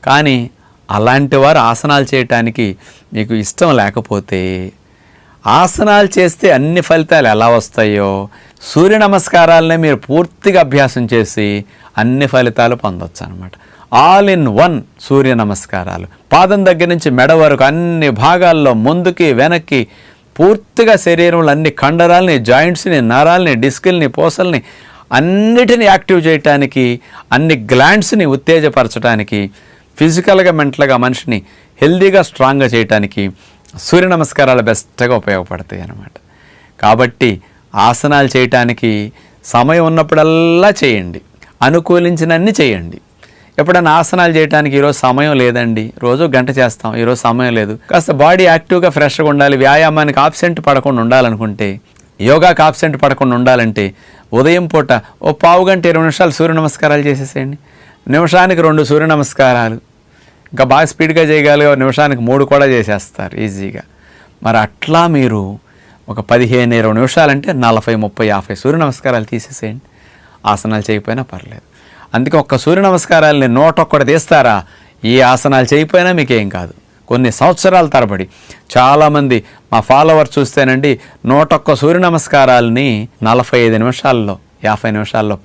కానీ అలాంటి వారు ఆసనాలు చేయటానికి మీకు ఇష్టం లేకపోతే, ఆసనాలు చేస్తే అన్ని ఫలితాలు ఎలా వస్తాయో సూర్య నమస్కారాలనే మీరు పూర్తిగా అభ్యాసం చేసి అన్ని ఫలితాలు పొందొచ్చు అనమాట. ఆల్ ఇన్ వన్ సూర్య నమస్కారాలు. పాదం దగ్గర నుంచి మెడ వరకు అన్ని భాగాల్లో ముందుకి వెనక్కి పూర్తిగా శరీరంలో అన్ని కండరాలని, జాయింట్స్ని, నరాల్ని, డిస్కుల్ని, పూసల్ని అన్నిటిని యాక్టివ్ చేయటానికి, అన్ని గ్లాండ్స్ని ఉత్తేజపరచడానికి, ఫిజికల్గా మెంటల్గా మనిషిని హెల్దీగా స్ట్రాంగ్గా చేయటానికి సూర్య నమస్కారాలు బెస్ట్గా ఉపయోగపడతాయి అన్నమాట. కాబట్టి ఆసనాలు చేయటానికి సమయం ఉన్నప్పుడల్లా చేయండి, అనుకూలించినన్ని చేయండి. ఎప్పుడైనా ఆసనాలు చేయడానికి ఈరోజు సమయం లేదండి, రోజు గంట చేస్తాం, ఈరోజు సమయం లేదు, కాస్త బాడీ యాక్టివ్గా ఫ్రెష్గా ఉండాలి, వ్యాయామానికి ఆబ్సెంట్ పడకుండా ఉండాలనుకుంటే, యోగాకి ఆబ్సెంట్ పడకుండా ఉండాలంటే ఉదయం పూట ఓ పావు గంట 20 నిమిషాలు సూర్య నమస్కారాలు చేసేసేయండి. నిమిషానికి 2 సూర్య నమస్కారాలు. ఇంకా బాగా స్పీడ్గా చేయగలిగే నిమిషానికి 3 కూడా చేసేస్తారు ఈజీగా. మరి అట్లా మీరు ఒక 15-20 నిమిషాలంటే 40, 30, 50 సూర్య నమస్కారాలు తీసేసేయండి. ఆసనాలు చేయకపోయినా పర్లేదు. అందుకే ఒక్క సూర్య నమస్కారాలని 101 తీస్తారా, ఈ ఆసనాలు చేయకపోయినా మీకేం కాదు. కొన్ని సంవత్సరాల తరబడి చాలామంది మా ఫాలోవర్స్ చూస్తేనండి 101 సూర్య నమస్కారాలని 45 నిమిషాల్లో, 50 నిమిషాల్లో